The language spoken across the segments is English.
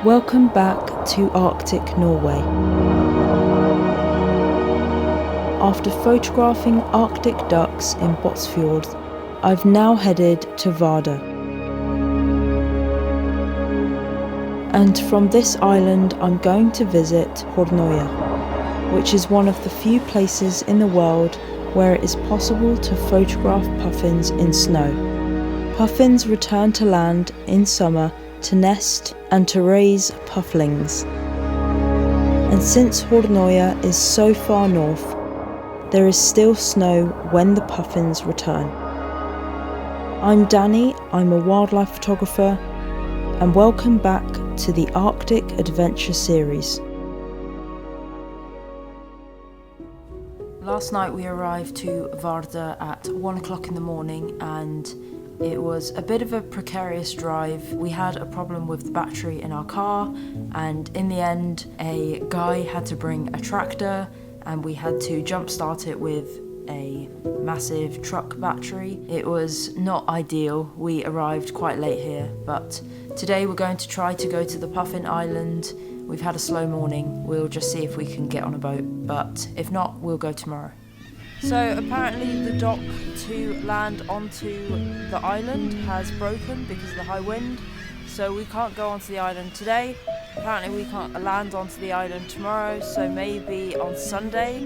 Welcome back to Arctic Norway. After photographing Arctic ducks in Botsfjord, I've now headed to Vada. And from this island I'm going to visit Hornøya, which is one of the few places in the world where it is possible to photograph puffins in snow. Puffins return to land in summer to nest and to raise pufflings. And since Hornøya is so far north, there is still snow when the puffins return. I'm Danny, I'm a wildlife photographer, and welcome back to the Arctic Adventure series. Last night we arrived to Varda at 1 o'clock in the morning, and it was a bit of a precarious drive. We had a problem with the battery in our car, and in the end a guy had to bring a tractor and we had to jump start it with a massive truck battery. It was not ideal. We arrived quite late here, but today we're going to try to go to the Puffin Island. We've had a slow morning. We'll just see if we can get on a boat, but if not, we'll go tomorrow. So apparently the dock to land onto the island has broken because of the high wind, so we can't go onto the island today. Apparently we can't land onto the island tomorrow, so maybe on Sunday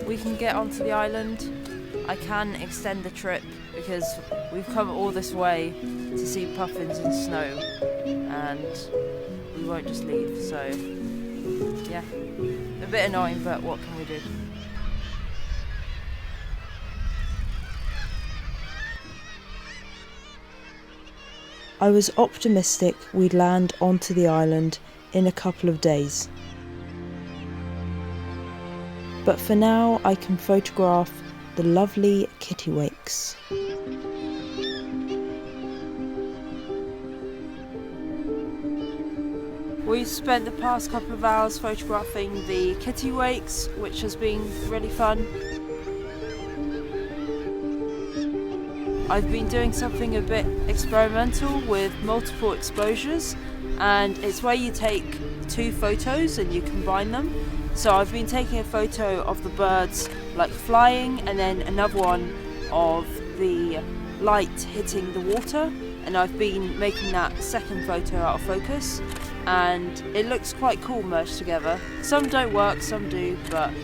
we can get onto the island. I can extend the trip because we've come all this way to see puffins in snow and we won't just leave, so yeah, a bit annoying, but what can we do? I was optimistic we'd land onto the island in a couple of days. But for now I can photograph the lovely kittiwakes. We've spent the past couple of hours photographing the kittiwakes, which has been really fun. I've been doing something a bit experimental with multiple exposures, and it's where you take two photos and you combine them. So I've been taking a photo of the birds like flying and then another one of the light hitting the water, and I've been making that second photo out of focus, and it looks quite cool merged together. Some don't work, some do, but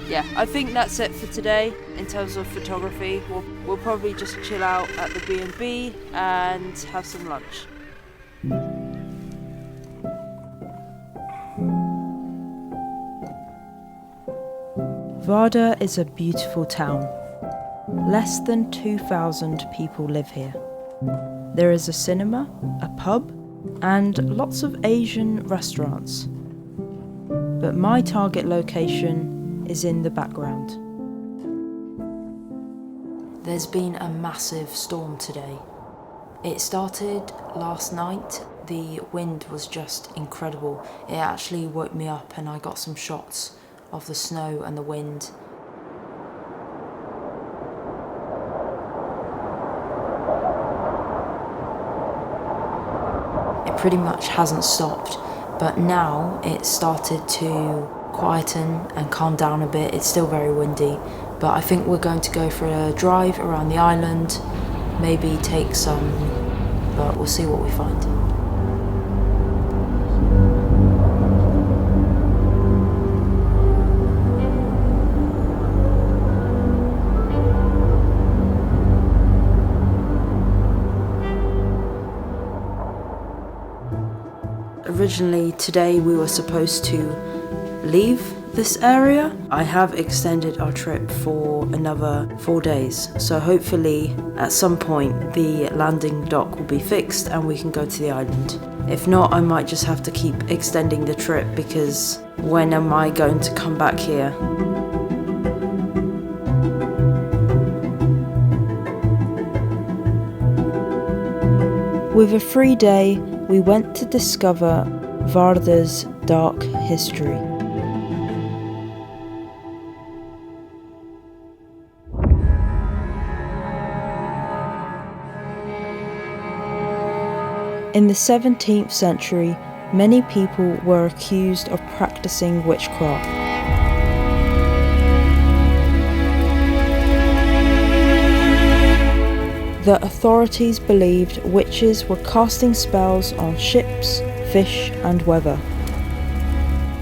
yeah, I think that's it for today in terms of photography. We'll probably just chill out at the B&B and have some lunch. Vada is a beautiful town. Less than 2,000 people live here. There is a cinema, a pub, and lots of Asian restaurants. But my target location is in the background. There's been a massive storm today. It started last night. The wind was just incredible. It actually woke me up and I got some shots of the snow and the wind. It pretty much hasn't stopped, but now it's started to quieten and calm down a bit. It's still very windy, but I think we're going to go for a drive around the island, maybe take some, but we'll see what we find. Originally today we were supposed to leave this area. I have extended our trip for another 4 days, so hopefully at some point the landing dock will be fixed and we can go to the island. If not, I might just have to keep extending the trip, because when am I going to come back here? With a free day, we went to discover Varda's dark history. In the 17th century, many people were accused of practicing witchcraft. The authorities believed witches were casting spells on ships, fish and weather,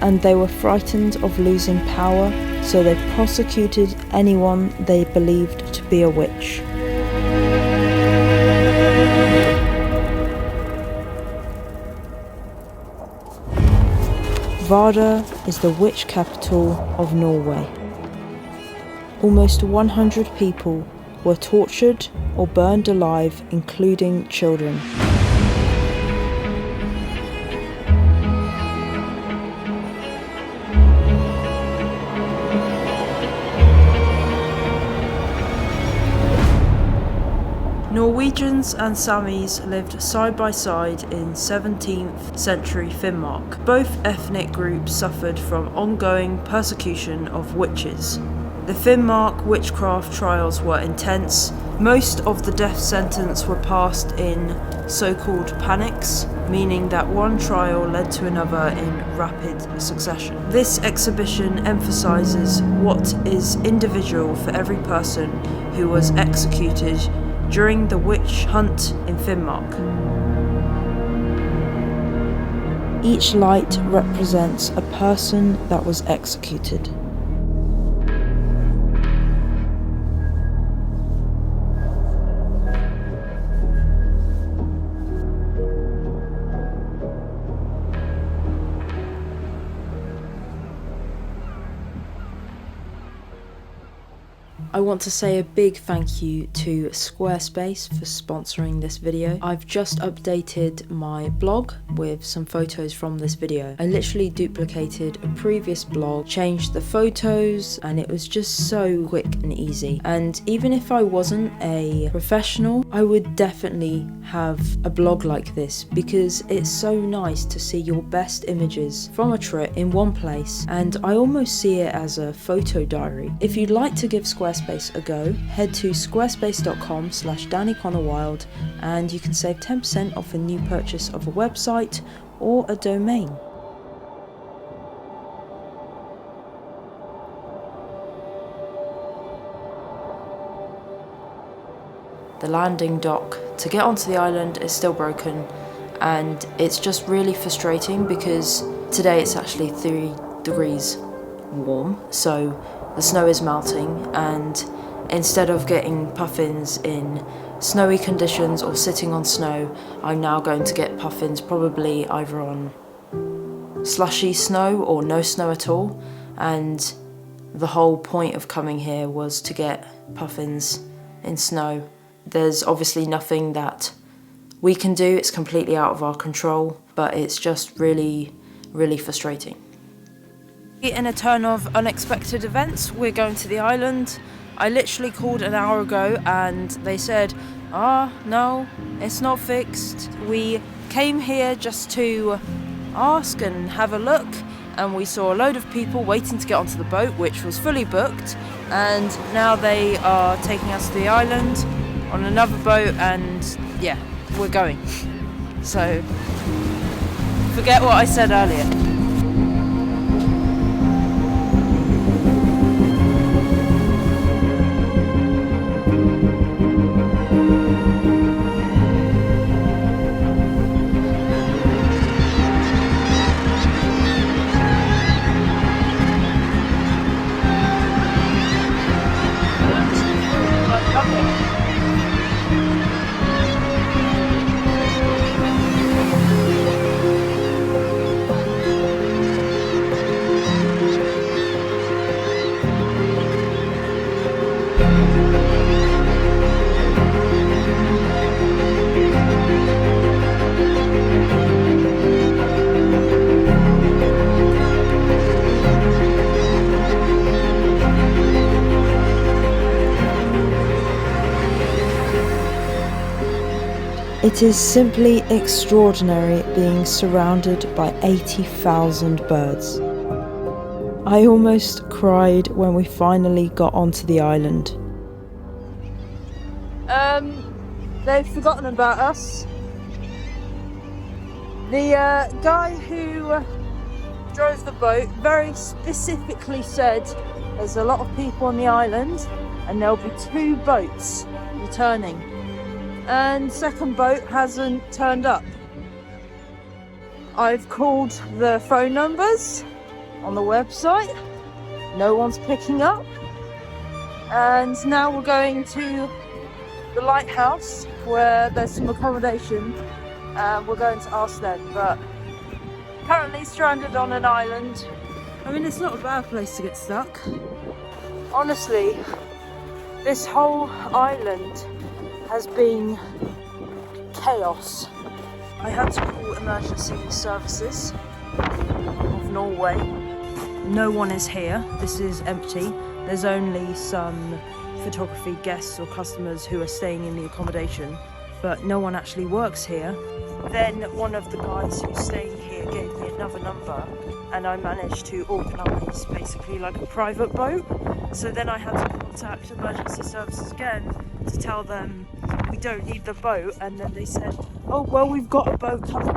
and they were frightened of losing power, so they prosecuted anyone they believed to be a witch. Vada is the witch capital of Norway. Almost 100 people were tortured or burned alive, including children. Norwegians and Samis lived side by side in 17th century Finnmark. Both ethnic groups suffered from ongoing persecution of witches. The Finnmark witchcraft trials were intense. Most of the death sentence were passed in so-called panics, meaning that one trial led to another in rapid succession. This exhibition emphasises what is individual for every person who was executed during the witch hunt in Finnmark. Each light represents a person that was executed. I want to say a big thank you to Squarespace for sponsoring this video. I've just updated my blog with some photos from this video. I literally duplicated a previous blog, changed the photos, and it was just so quick and easy. And even if I wasn't a professional, I would definitely have a blog like this because it's so nice to see your best images from a trip in one place, and I almost see it as a photo diary. If you'd like to give Squarespace a go, head to squarespace.com/daniconnorwild and you can save 10% off a new purchase of a website or a domain. The landing dock to get onto the island is still broken, and it's just really frustrating because today it's actually 3 degrees warm, so the snow is melting, and instead of getting puffins in snowy conditions or sitting on snow, I'm now going to get puffins probably either on slushy snow or no snow at all. And the whole point of coming here was to get puffins in snow. There's obviously nothing that we can do, it's completely out of our control, but it's just really, really frustrating. In a turn of unexpected events, we're going to the island. I literally called an hour ago and they said, no, it's not fixed. We came here just to ask and have a look, and we saw a load of people waiting to get onto the boat, which was fully booked, and now they are taking us to the island on another boat, and yeah, we're going. So, forget what I said earlier. It is simply extraordinary being surrounded by 80,000 birds. I almost cried when we finally got onto the island. They've forgotten about us. The guy who drove the boat very specifically said there's a lot of people on the island and there'll be 2 boats returning, and second boat hasn't turned up. I've called the phone numbers on the website, no one's picking up, and now we're going to the lighthouse where there's some accommodation, and we're going to ask them. But currently stranded on an island. I mean, it's not a bad place to get stuck. Honestly, this whole island has been chaos. I had to call emergency services of Norway. No one is here. This is empty. There's only some photography guests or customers who are staying in the accommodation, but no one actually works here. Then one of the guys who's staying here gave me another number, and I managed to organise basically like a private boat. So then I had to contact emergency services again to tell them we don't need the boat, and then they said, oh well, we've got a boat coming.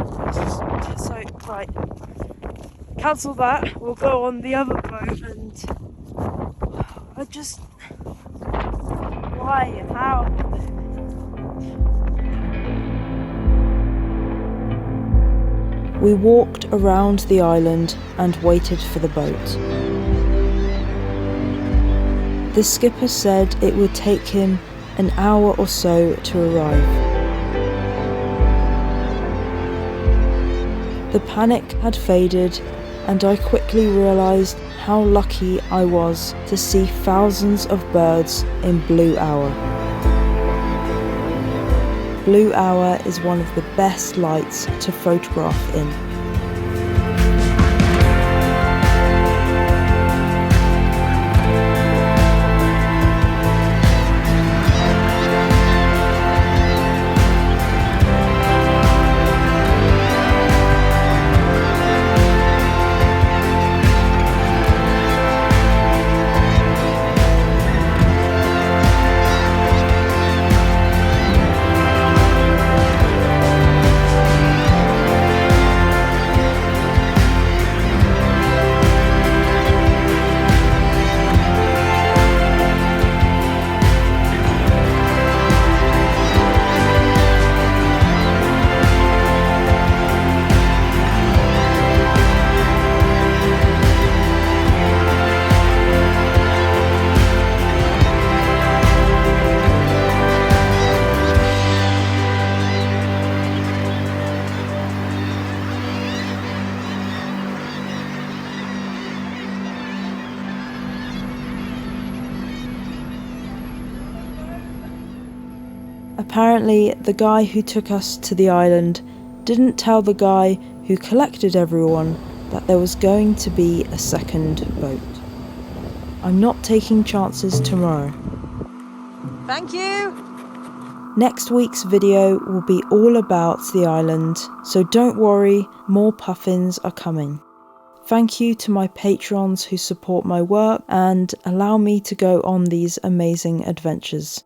So right, cancel that, we'll go on the other boat. And I just, why, how? We walked around the island and waited for the boat. The skipper said it would take him an hour or so to arrive. The panic had faded, and I quickly realised how lucky I was to see thousands of birds in blue hour. Blue hour is one of the best lights to photograph in. Apparently, the guy who took us to the island didn't tell the guy who collected everyone that there was going to be a second boat. I'm not taking chances tomorrow. Thank you! Next week's video will be all about the island, so don't worry, more puffins are coming. Thank you to my patrons who support my work and allow me to go on these amazing adventures.